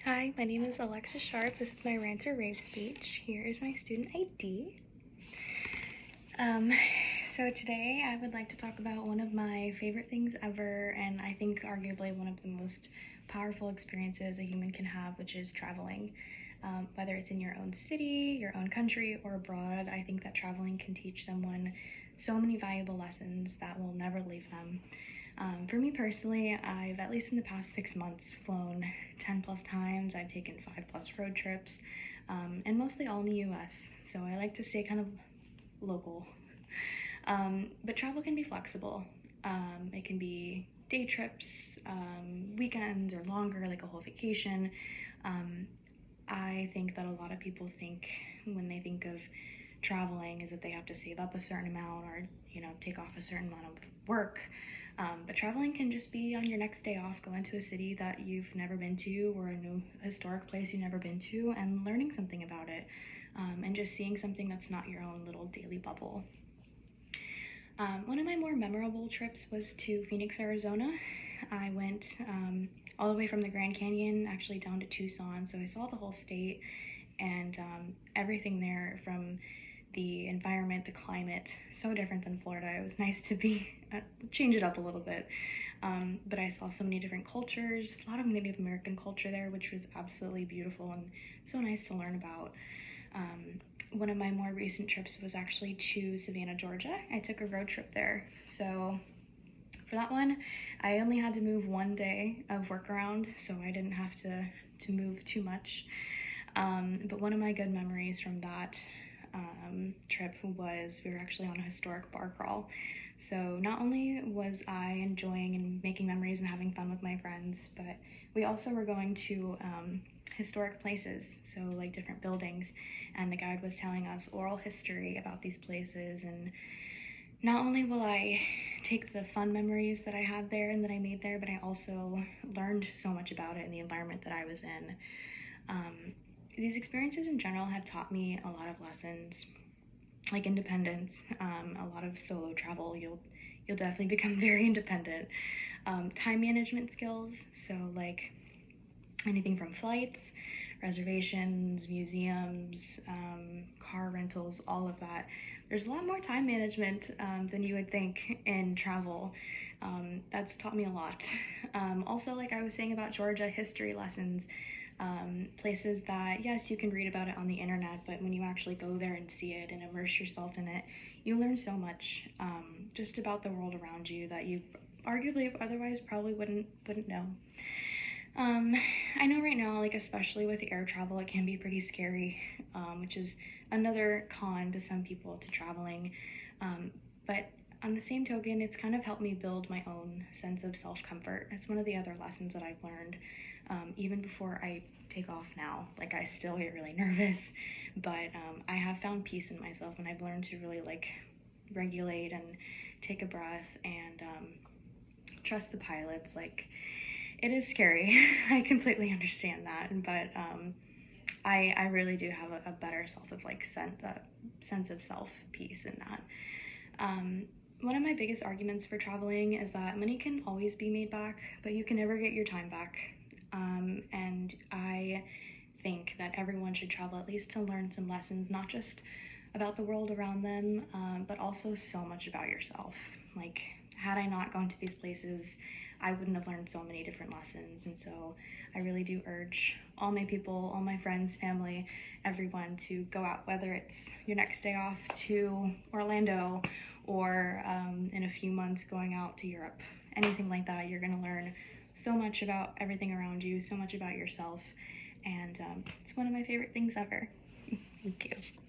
Hi, my name is Alexa Sharp. This is my Rant or Rave speech. Here is my student ID. So today I would like to talk about one of my favorite things ever, and I think arguably one of the most powerful experiences a human can have, which is traveling. Whether it's in your own city, your own country, or abroad, I think that traveling can teach someone so many valuable lessons that will never leave them. For me personally, I've, at least in the past 6 months, flown 10 plus times. I've taken 5 plus road trips, and mostly all in the US, so I like to stay kind of local. But travel can be flexible. It can be day trips, weekends, or longer, like a whole vacation. I think that a lot of people think, when they think of traveling, is that they have to save up a certain amount or, take off a certain amount of work. But traveling can just be on your next day off, going to a city that you've never been to or a new historic place you've never been to and learning something about it, and just seeing something that's not your own little daily bubble. One of my more memorable trips was to Phoenix, Arizona. I went all the way from the Grand Canyon actually down to Tucson, so I saw the whole state and everything there, from the environment, the climate, so different than Florida. It was nice to change it up a little bit. But I saw so many different cultures, a lot of Native American culture there, which was absolutely beautiful and so nice to learn about. One of my more recent trips was actually to Savannah, Georgia. I took a road trip there. So for that one, I only had to move one day of work around, so I didn't have to move too much. But one of my good memories from that trip was we were actually on a historic bar crawl. So not only was I enjoying and making memories and having fun with my friends, but we also were going to historic places, so like different buildings, and the guide was telling us oral history about these places. And not only will I take the fun memories that I had there and that I made there, but I also learned so much about it and the environment that I was in. These experiences in general have taught me a lot of lessons, like independence, a lot of solo travel. You'll definitely become very independent. Time management skills, so like anything from flights, reservations, museums, car rentals, all of that. There's a lot more time management than you would think in travel. That's taught me a lot. Also, like I was saying about Georgia, history lessons, places that, yes, you can read about it on the internet, but when you actually go there and see it and immerse yourself in it, you learn so much just about the world around you that you arguably otherwise probably wouldn't know. I know right now, like especially with air travel, it can be pretty scary, which is another con to some people to traveling. But on the same token, it's kind of helped me build my own sense of self-comfort. It's one of the other lessons that I've learned, even before I take off now. Like, I still get really nervous, but I have found peace in myself, and I've learned to really like regulate and take a breath and trust the pilots. Like, it is scary. I completely understand that, but I really do have a better sense of self peace in that. One of my biggest arguments for traveling is that money can always be made back, but you can never get your time back. And I think that everyone should travel at least to learn some lessons, not just about the world around them, but also so much about yourself. Like, had I not gone to these places, I wouldn't have learned so many different lessons. And so I really do urge all my people, all my friends, family, everyone to go out, whether it's your next day off to Orlando or in a few months going out to Europe, anything like that. You're gonna learn so much about everything around you, so much about yourself, and it's one of my favorite things ever. Thank you.